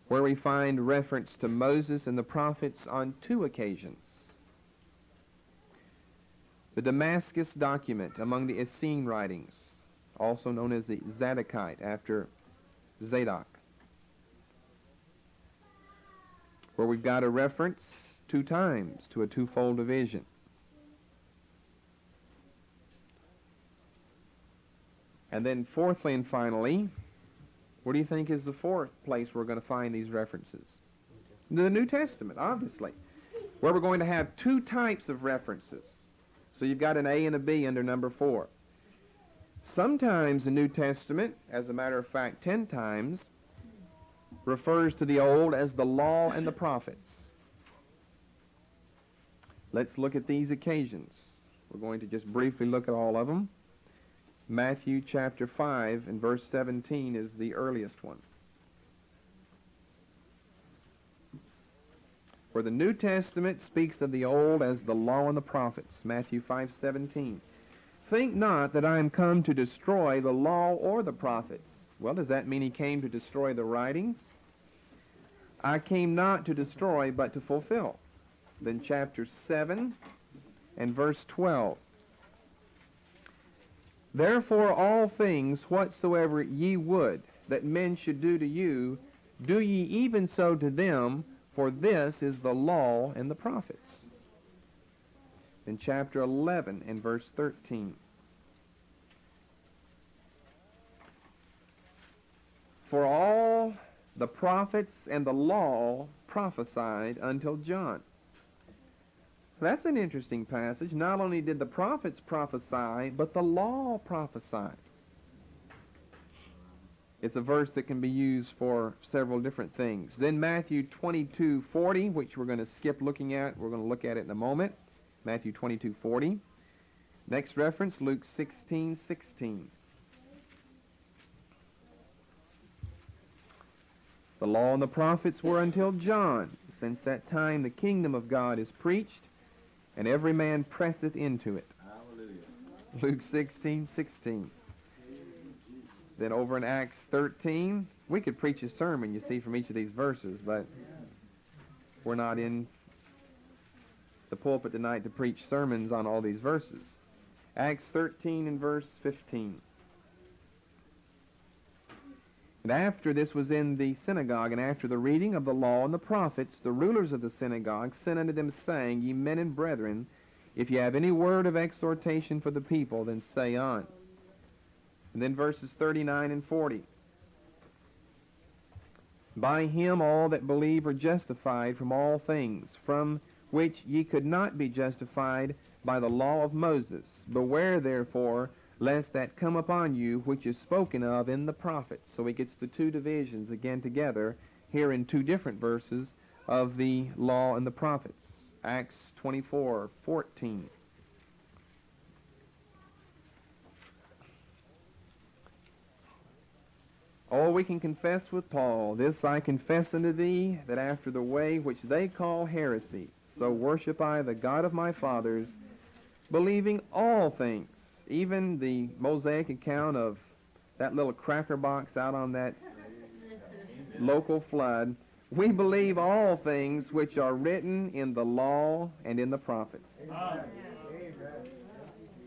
where we find reference to Moses and the prophets on 2 occasions. The Damascus document among the Essene writings, also known as the Zadokite after Zadok, where we've got a reference 2 times to a twofold division. And then fourthly and finally, what do you think is the 4th place we're going to find these references? The New Testament, obviously, where we're going to have 2 types of references. So you've got an A and a B under number 4. Sometimes the New Testament, as a matter of fact 10 times, refers to the Old as the law and the prophets. Let's look at these occasions. We're going to just briefly look at all of them. Matthew chapter 5 and verse 17 is the earliest one, where the New Testament speaks of the Old as the law and the prophets. Matthew 5:17. Think not that I am come to destroy the law or the prophets. Well, does that mean he came to destroy the writings? I came not to destroy, but to fulfill. Then chapter 7 and verse 12. Therefore all things whatsoever ye would that men should do to you, do ye even so to them, for this is the law and the prophets. In chapter 11 and verse 13. For all the prophets and the law prophesied until John. That's an interesting passage. Not only did the prophets prophesy, but the law prophesied. It's a verse that can be used for several different things. Then Matthew 22:40, which we're going to skip looking at. We're going to look at it in a moment. Matthew 22:40. Next reference, Luke 16:16. The law and the prophets were until John. Since that time the kingdom of God is preached, and every man presseth into it. Hallelujah. Luke 16:16. Then over in Acts 13, we could preach a sermon, you see, from each of these verses, but we're not in the pulpit tonight to preach sermons on all these verses. Acts 13 and verse 15. And after this was in the synagogue, and after the reading of the law and the prophets, the rulers of the synagogue sent unto them, saying, Ye men and brethren, if ye have any word of exhortation for the people, then say on. And then verses 39 and 40. By him all that believe are justified from all things, from which ye could not be justified by the law of Moses. Beware therefore, lest that come upon you which is spoken of in the prophets. So he gets the 2 divisions again together here in 2 different verses of the law and the prophets. Acts 24:14. Oh, we can confess with Paul, This I confess unto thee, that after the way which they call heresy, so worship I the God of my fathers, believing all things, even the Mosaic account of that little cracker box out on that local flood, We believe all things which are written in the law and in the prophets.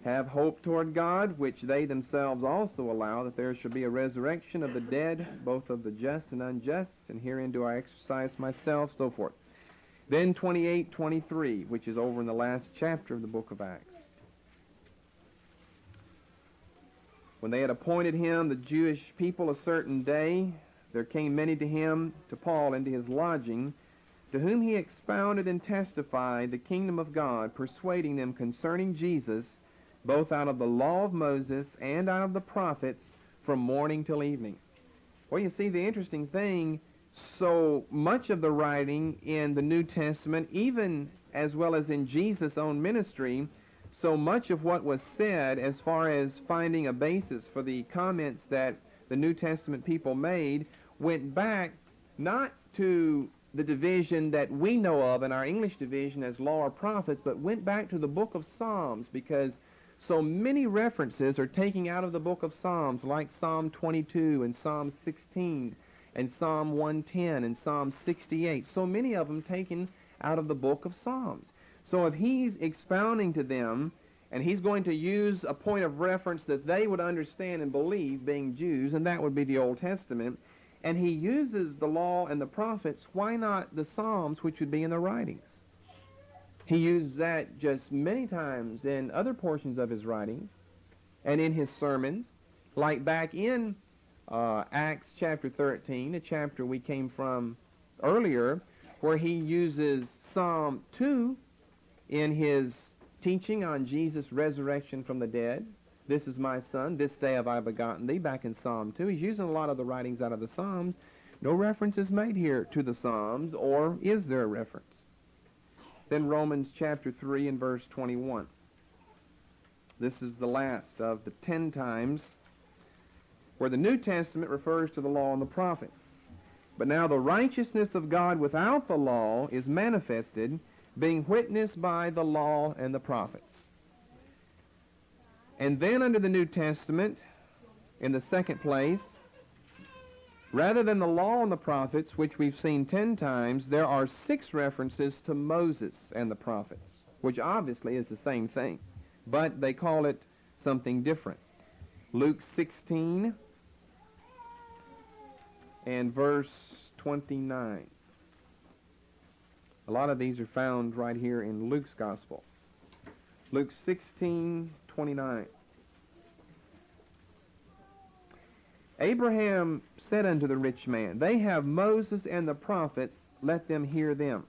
Have hope toward God, which they themselves also allow, that there should be a resurrection of the dead, both of the just and unjust, and herein do I exercise myself, so forth. Then 28:23, which is over in the last chapter of the book of Acts. When they had appointed him, the Jewish people, a certain day, there came many to him, to Paul, into his lodging, to whom he expounded and testified the kingdom of God, persuading them concerning Jesus, both out of the law of Moses and out of the prophets, from morning till evening. Well, you see, the interesting thing, so much of the writing in the New Testament, even as well as in Jesus' own ministry, so much of what was said as far as finding a basis for the comments that the New Testament people made went back not to the division that we know of in our English division as law or prophets, but went back to the book of Psalms, because so many references are taken out of the book of Psalms, like Psalm 22 and Psalm 16 and Psalm 110 and Psalm 68. So many of them taken out of the book of Psalms. So if he's expounding to them, and he's going to use a point of reference that they would understand and believe, being Jews, and that would be the Old Testament, and he uses the law and the prophets, why not the Psalms, which would be in the writings? He used that just many times in other portions of his writings and in his sermons, like back in Acts chapter 13, a chapter we came from earlier, where he uses Psalm 2 in his teaching on Jesus' resurrection from the dead. This is my son, this day have I begotten thee, back in Psalm 2. He's using a lot of the writings out of the Psalms. No reference is made here to the Psalms, or is there a reference? Then Romans chapter 3 and verse 21. This is the last of the 10 times where the New Testament refers to the law and the prophets. But now the righteousness of God without the law is manifested, being witnessed by the law and the prophets. And then under the New Testament, in the second place, rather than the law and the prophets, which we've seen 10 times, there are 6 references to Moses and the prophets, which obviously is the same thing, but they call it something different. Luke 16 and verse 29. A lot of these are found right here in Luke's Gospel. Luke 16:29. Abraham said unto the rich man, they have Moses and the prophets, let them hear them.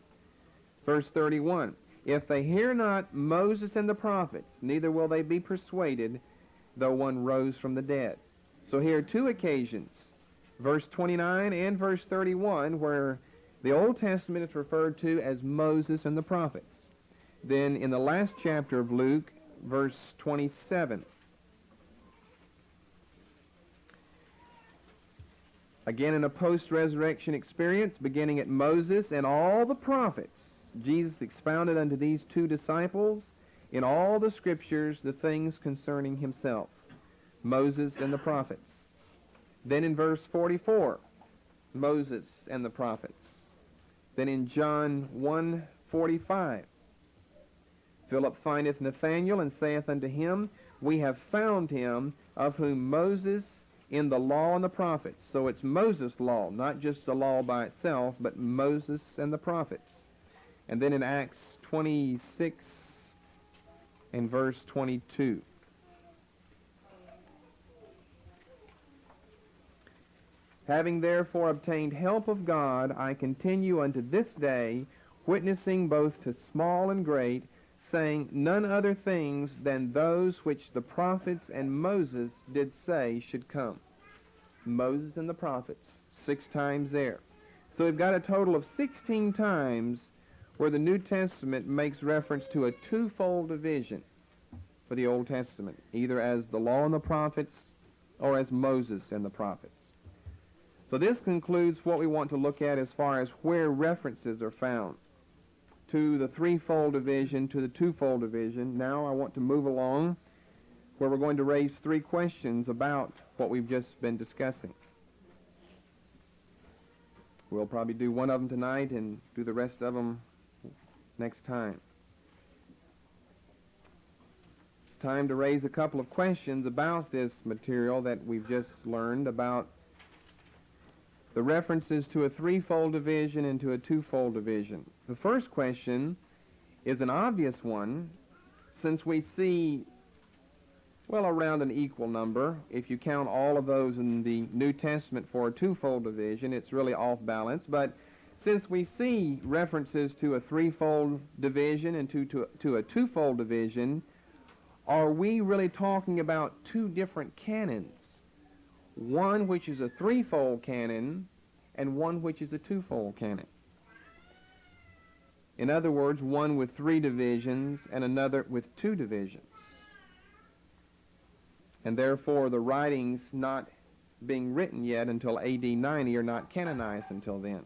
Verse 31, if they hear not Moses and the prophets, neither will they be persuaded, though one rose from the dead. So here are 2 occasions, verse 29 and verse 31, where the Old Testament is referred to as Moses and the prophets. Then in the last chapter of Luke, verse 27, again in a post-resurrection experience, beginning at Moses and all the prophets, Jesus expounded unto these 2 disciples in all the Scriptures the things concerning himself, Moses and the prophets. Then in verse 44, Moses and the prophets. Then in John 1:45, Philip findeth Nathanael and saith unto him, we have found him of whom Moses in the law and the prophets. So it's Moses' law, not just the law by itself, but Moses and the prophets. And then in Acts 26 and verse 22. Having therefore obtained help of God, I continue unto this day, witnessing both to small and great, saying none other things than those which the prophets and Moses did say should come. Moses and the prophets, 6 times there. So we've got a total of 16 times where the New Testament makes reference to a 2-fold division for the Old Testament, either as the law and the prophets or as Moses and the prophets. So this concludes what we want to look at as far as where references are found to the 3-fold division, to the 2-fold division. Now I want to move along where we're going to raise 3 questions about what we've just been discussing. We'll probably do one of them tonight and do the rest of them next time. It's time to raise a couple of questions about this material that we've just learned about the references to a threefold division and to a twofold division. The first question is an obvious one, since we see, well, around an equal number. If you count all of those in the New Testament for a twofold division, it's really off balance. But since we see references to a threefold division and to a twofold division, are we really talking about two different canons? One which is a threefold canon and one which is a twofold canon. In other words, one with three divisions and another with two divisions. And therefore the writings not being written yet until AD 90 are not canonized until then.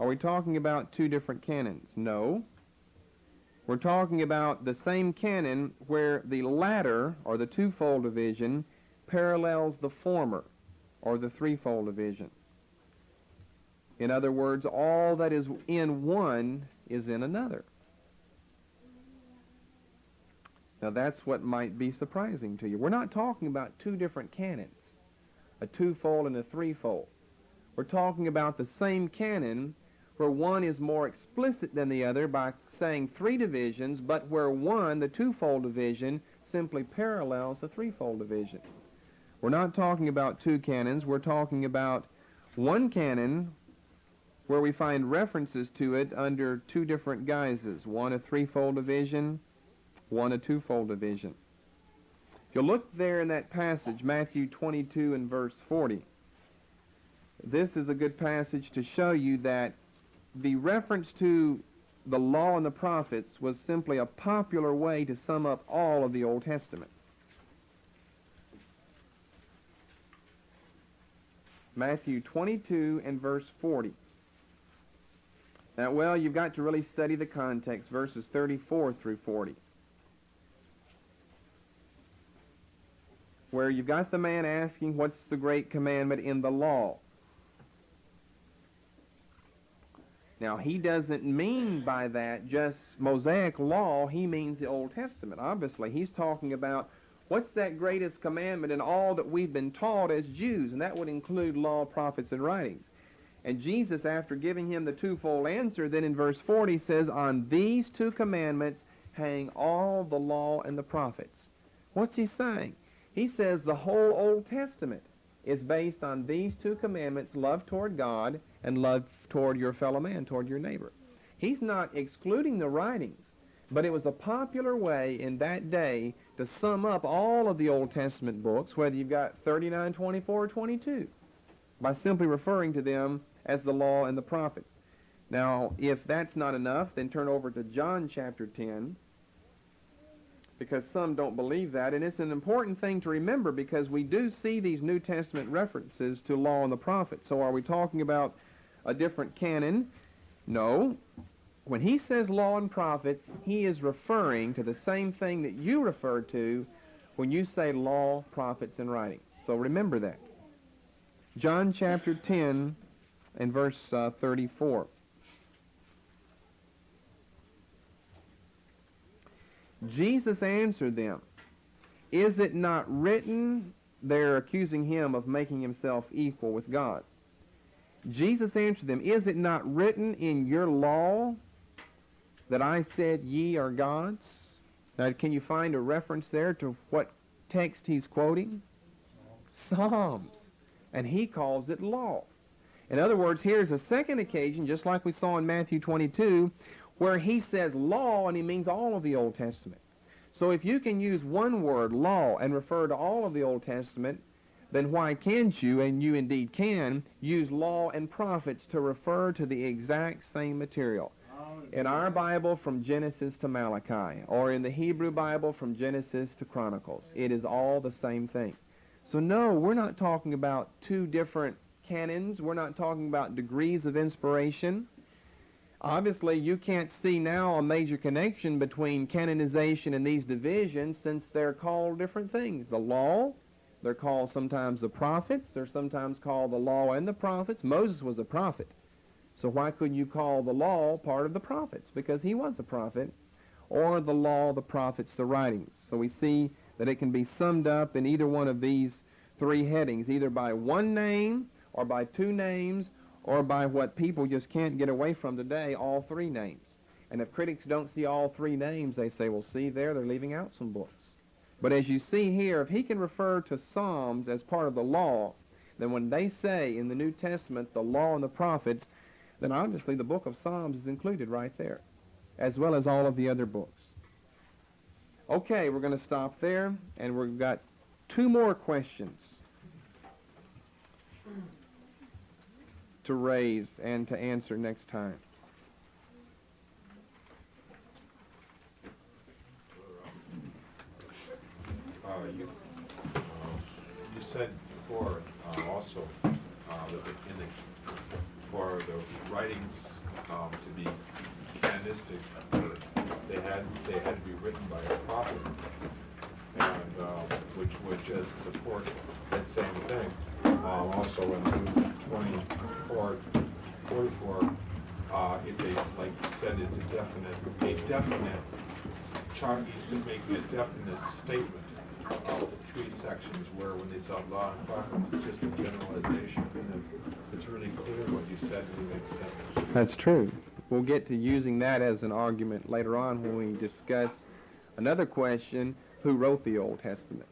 Are we talking about two different canons? No. We're talking about the same canon where the latter, or the twofold division, parallels the former, or the threefold division. In other words, all that is in one is in another. Now that's what might be surprising to you. We're not talking about two different canons, a twofold and a threefold. We're talking about the same canon where one is more explicit than the other by saying three divisions, but where one, the twofold division, simply parallels the threefold division. We're not talking about two canons. We're talking about one canon where we find references to it under two different guises, one a threefold division, one a twofold division. If you look there in that passage, Matthew 22 and verse 40, this is a good passage to show you that the reference to the law and the prophets was simply a popular way to sum up all of the Old Testament. Matthew 22 and verse 40. Now, well, you've got to really study the context, verses 34 through 40, where you've got the man asking, what's the great commandment in the law? Now, he doesn't mean by that just Mosaic law. He means the Old Testament. Obviously, he's talking about what's that greatest commandment in all that we've been taught as Jews, and that would include law, prophets, and writings. And Jesus, after giving him the twofold answer, then in verse 40 says, on these two commandments hang all the law and the prophets. What's he saying? He says the whole Old Testament is based on these two commandments, love toward God and love toward your fellow man, toward your neighbor. He's not excluding the writings, but it was a popular way in that day to sum up all of the Old Testament books, whether you've got 39, 24, or 22, by simply referring to them as the law and the prophets. Now, if that's not enough, then turn over to John chapter 10, because some don't believe that, and it's an important thing to remember because we do see these New Testament references to law and the prophets. So are we talking about a different canon? No. When he says law and prophets, he is referring to the same thing that you refer to when you say law, prophets, and writings. So remember that. John chapter 10 and verse 34. Jesus answered them, is it not written, they're accusing him of making himself equal with God. Jesus answered them, is it not written in your law that I said ye are gods? Now, can you find a reference there to what text he's quoting? Psalms. And he calls it law. In other words, here's a second occasion, just like we saw in Matthew 22, where he says law and he means all of the Old Testament. So if you can use one word, law, and refer to all of the Old Testament, then why can't you, and you indeed can, use law and prophets to refer to the exact same material? In our Bible, from Genesis to Malachi, or in the Hebrew Bible, from Genesis to Chronicles, it is all the same thing. So no, we're not talking about two different canons. We're not talking about degrees of inspiration. Obviously, you can't see now a major connection between canonization and these divisions since they're called different things. The law, They're called sometimes the prophets. They're sometimes called the law and the prophets. Moses was a prophet. So why couldn't you call the law part of the prophets? Because he was a prophet. Or the law, the prophets, the writings. So we see that it can be summed up in either one of these three headings, either by one name, or by two names, or by what people just can't get away from today, all three names. And if critics don't see all three names, they say, well, see there, they're leaving out some books. But as you see here, if he can refer to Psalms as part of the law, then when they say in the New Testament the law and the prophets, then obviously the book of Psalms is included right there, as well as all of the other books. Okay, we're going to stop there, and we've got two more questions to raise and to answer next time. You said before also that for the writings to be canonistic, they had to be written by a prophet, and which would just support that same thing. Also in Luke 24:44, it's like you said, it's a definite chart. He's been making a definite statement of the three sections, where when they saw law and prophets, it's just a generalization, and it's really clear what you said really makes sense. That's true. We'll get to using that as an argument later on when we discuss another question, who wrote the Old Testament?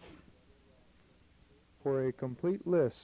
For a complete list